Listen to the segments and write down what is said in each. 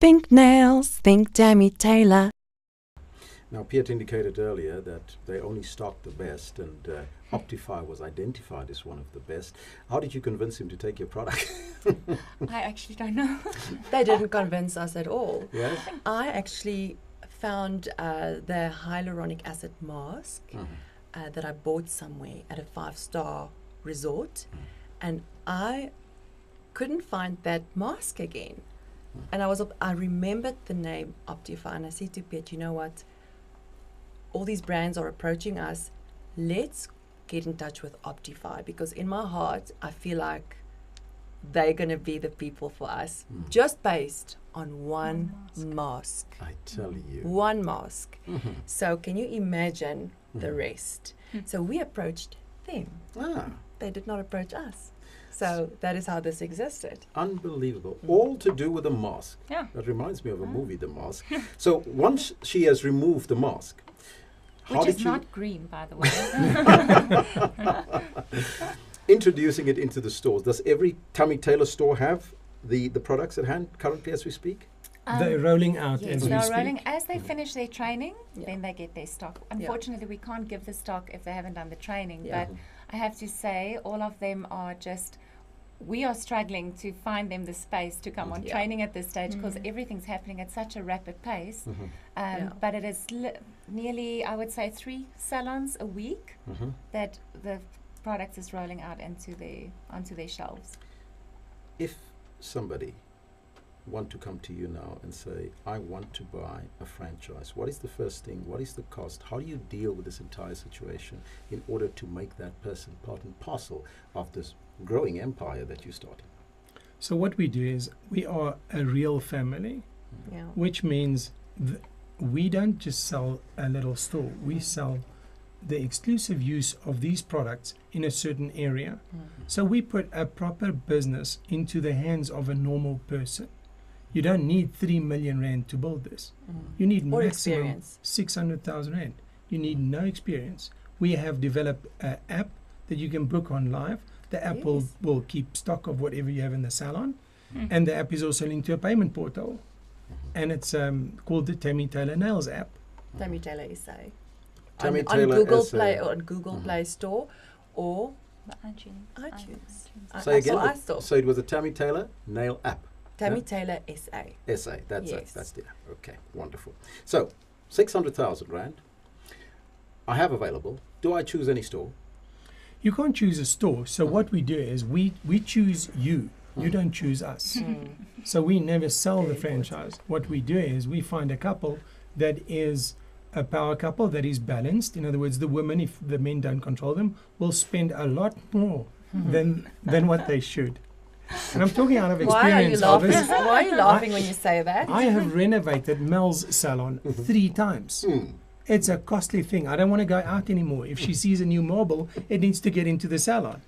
Think nails, think Tammy Taylor. Now, Piet indicated earlier that they only stock the best, and Optify was identified as one of the best. How did you convince him to take your product? I actually don't know. They didn't convince us at all. Yes? I actually found the hyaluronic acid mask that I bought somewhere at a 5-star resort, and I couldn't find that mask again. And I remembered the name Optify, and I said to Piet, you know what? All these brands are approaching us. Let's get in touch with Optify, because in my heart, I feel like they're going to be the people for us, just based on one mask. I tell you. One mask. So can you imagine the rest? So we approached them. They did not approach us. So that is how this existed. Unbelievable. All to do with a mask. Yeah. That reminds me of a movie, The Mask. So once she has removed the mask, Which is not green, by the way. introducing it into the stores, does every Tammy Taylor store have the products at hand currently as we speak? They're rolling out Yes, as we they're speak. rolling. As they finish their training, then they get their stock. Unfortunately, we can't give the stock if they haven't done the training. Yeah. But I have to say, all of them are just... We are struggling to find them the space to come on training at this stage, because everything's happening at such a rapid pace. But it is nearly, I would say, 3 salons a week that the product is rolling out onto their shelves. If somebody want to come to you now and say, I want to buy a franchise, what is the first thing? What is the cost? How do you deal with this entire situation in order to make that person part and parcel of this growing empire that you're starting? So what we do is we are a real family, which means we don't just sell a little store. We sell the exclusive use of these products in a certain area. So we put a proper business into the hands of a normal person. You don't need 3 million rand to build this. You need Or maximum experience. 600,000 rand. You need no experience. We have developed an app that you can book on live. The app will keep stock of whatever you have in the salon. And the app is also linked to a payment portal. And it's called the Tammy Taylor Nails app. Tammy Taylor SA. Tammy on Taylor Google SA. Play, or on Google Play Store, or iTunes. iTunes. Say again. I saw. So it was a Tammy Taylor nail app. Tammy Taylor SA. SA. That's it. Yes. That's the app. Okay. Wonderful. So 600,000 rand. I have available. Do I choose any store? You can't choose a store. So what we do is we choose you. You don't choose us. So we never sell the franchise. What we do is we find a couple that is a power couple that is balanced. In other words, the women, if the men don't control them, will spend a lot more than what they should. And I'm talking out of Why are you experience. laughing? Elvis. Why are you laughing when you say that? I have renovated Mel's salon 3 times. It's a costly thing. I don't want to go out anymore. If she sees a new marble, it needs to get into the salon.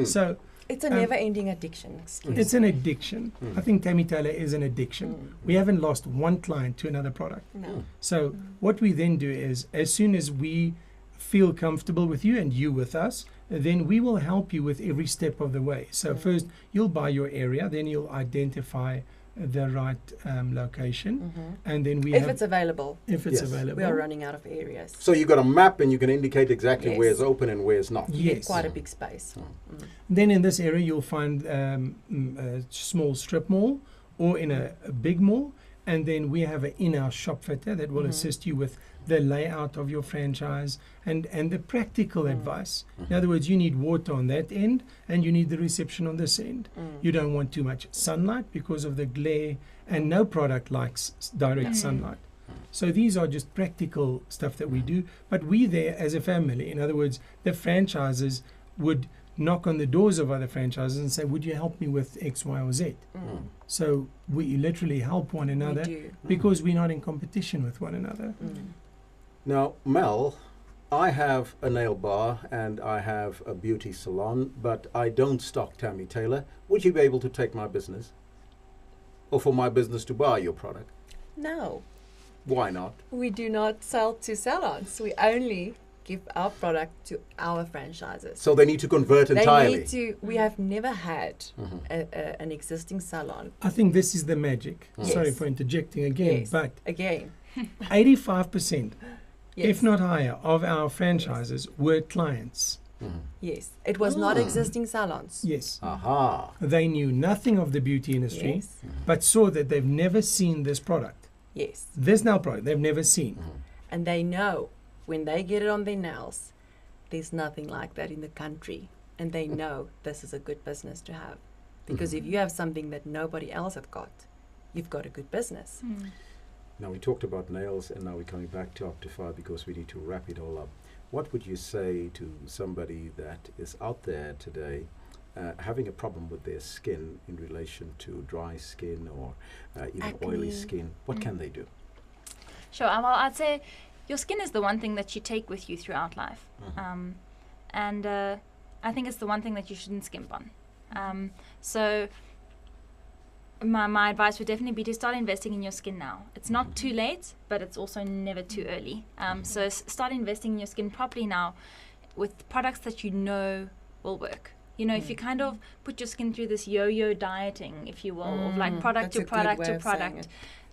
So It's a never-ending addiction. Excuse it's an addiction. I think Tammy Taylor is an addiction. We haven't lost one client to another product. No. So what we then do is, as soon as we feel comfortable with you and you with us, then we will help you with every step of the way. So first, you'll buy your area, then you'll identify the right location, and then we If have, it's available. if it's Yes. available. We are running out of areas. So you've got a map and you can indicate exactly Yes. where it's open and where it's not. Yes. Quite a big space. Then in this area, you'll find a small strip mall or in a big mall. And then we have an in-house shop fitter that will assist you with the layout of your franchise and the practical advice. In other words, you need water on that end and you need the reception on this end. You don't want too much sunlight because of the glare, and no product likes direct sunlight. So these are just practical stuff that we do, but we there as a family. In other words, the franchises would knock on the doors of other franchises and say, would you help me with X, Y, or Z? So we literally help one another do. because we're not in competition with one another. Now, Mel, I have a nail bar and I have a beauty salon, but I don't stock Tammy Taylor. Would you be able to take my business? Or for my business to buy your product? No, Why not? we do not sell to salons. We only give our product to our franchises. So they need to convert entirely. They need to. We have never had an existing salon. I think this is the magic. Yes. Sorry for interjecting again, Yes. but Again, 85%, yes. if not higher, of our franchises were clients. Yes, it was not existing salons. Yes. Aha. They knew nothing of the beauty industry, Yes. but saw that they've never seen this product. Yes, This nail product they've never seen. and they know when they get it on their nails, there's nothing like that in the country, and they know this is a good business to have, because if you have something that nobody else have got, you've got a good business. Now we talked about nails, and now we're coming back to Optify because we need to wrap it all up. What would you say to somebody that is out there today having a problem with their skin in relation to dry skin or even oily Acne. skin? What can they do? Sure. Well, I'd say your skin is the one thing that you take with you throughout life. And I think it's the one thing that you shouldn't skimp on. So my advice would definitely be to start investing in your skin now. It's not too late, but it's also never too early. So start investing in your skin properly now with products that you know will work. You know, if you kind of put your skin through this yo-yo dieting, if you will, of like product That's to a good product way to of saying product, it.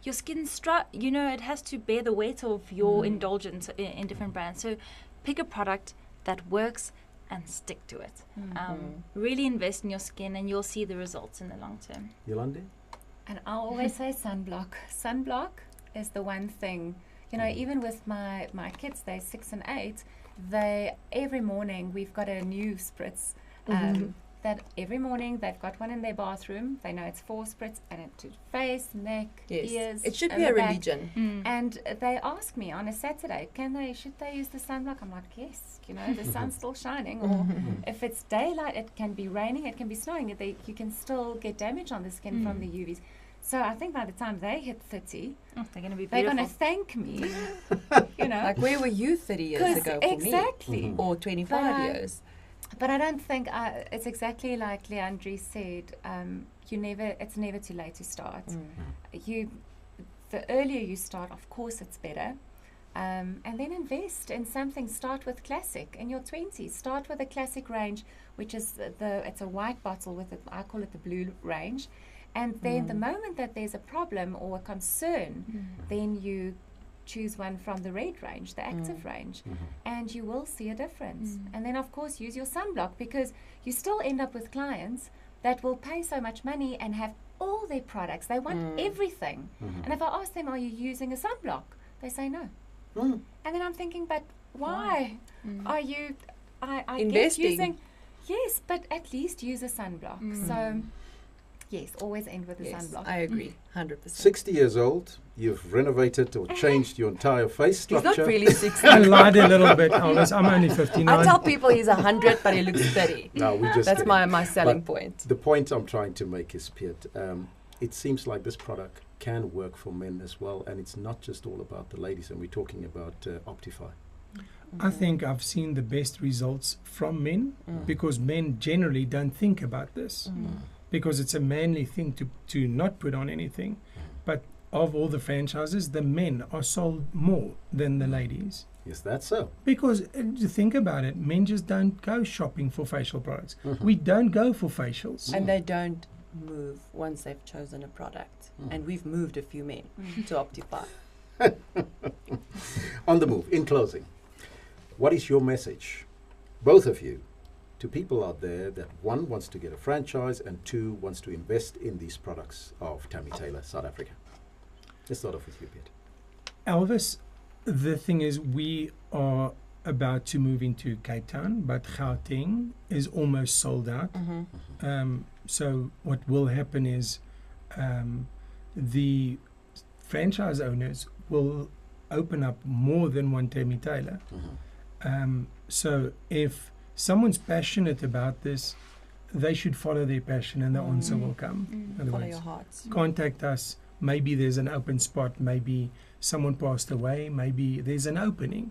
your skin, you know, it has to bear the weight of your indulgence in different brands. So pick a product that works and stick to it. Really invest in your skin and you'll see the results in the long term. Yolande? And I always say sunblock. Sunblock is the one thing, you know, even with my kids, they're 6 and 8, every morning we've got a new spritz. That every morning they've got one in their bathroom. They know it's 4 spritz and it's to face, neck, Yes, ears. it should and be the a back. religion. And they ask me on a Saturday, should they use the sunblock? I'm like, yes, you know, the sun's still shining. Or if it's daylight, it can be raining, it can be snowing. You can still get damage on the skin from the UVs. So I think by the time they hit 30, Oh, they're going to be they're beautiful. going to thank me, you know. Like, where were you 30 years 'Cause ago for exactly. me? Or 25 But- years? But I don't think it's exactly like Leandri said. It's never too late to start. The earlier you start, of course, it's better. And then invest in something. Start with classic in your 20s. Start with a classic range, which is it's a white bottle with I call it the blue range. And then the moment that there's a problem or a concern, then you choose one from the red range, the active range, and you will see a difference. And then of course use your sunblock, because you still end up with clients that will pay so much money and have all their products. They want everything. And if I ask them, are you using a sunblock? They say no. And then I'm thinking, but why are you I get Investing. using, yes, but at least use a sunblock. So yes, always end with a Yes, sunblock. I agree, 100%. 60 years old, you've renovated or changed your entire face He's structure. not really 60. I lied a little bit, Elvis. I'm only 59. I tell people he's 100, but he looks 30. No, we just That's kidding. my selling But point. The point I'm trying to make is, Piet, it seems like this product can work for men as well, and it's not just all about the ladies, and we're talking about Optify. I think I've seen the best results from men because men generally don't think about this because it's a manly thing to not put on anything. But of all the franchises, the men are sold more than the ladies. Is that so? Because to think about it, men just don't go shopping for facial products. We don't go for facials. And they don't move once they've chosen a product. And we've moved a few men to Optify. On the move, in closing, what is your message, both of you, to people out there that one wants to get a franchise and two wants to invest in these products of Tammy Taylor, South Africa? Let's start off with you, Piet. Elvis, the thing is, we are about to move into Cape Town, but Gauteng is almost sold out. So what will happen is the franchise owners will open up more than one Tammy Taylor. So if someone's passionate about this, they should follow their passion and the answer will come. In other Follow words, your hearts. contact us. Maybe there's an open spot. Maybe someone passed away. Maybe there's an opening.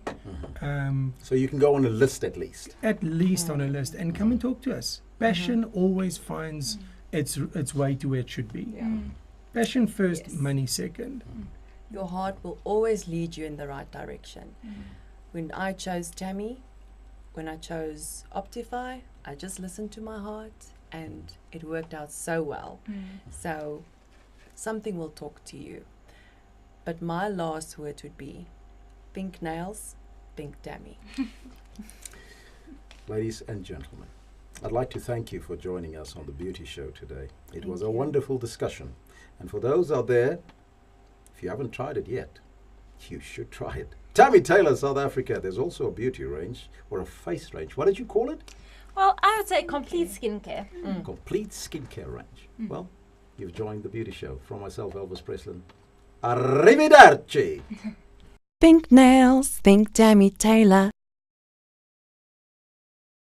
So you can go on a list at least. At least on a list, and come and talk to us. Passion always finds its way to where it should be. Yeah. Passion first, Yes. money second. Your heart will always lead you in the right direction. When I chose Tammy, when I chose Optify, I just listened to my heart and it worked out so well. So something will talk to you. But my last word would be pink nails, pink Tammy. Ladies and gentlemen, I'd like to thank you for joining us on the Beauty Show today. It was a you. wonderful discussion. And for those out there, if you haven't tried it yet, you should try it. Tammy Taylor, South Africa. There's also a beauty range or a face range. What did you call it? Well, I would say complete skincare. Complete skincare range. Well, you've joined the Beauty Show. From myself, Elvis Preslin. Arrivederci. Pink nails, pink Tammy Taylor.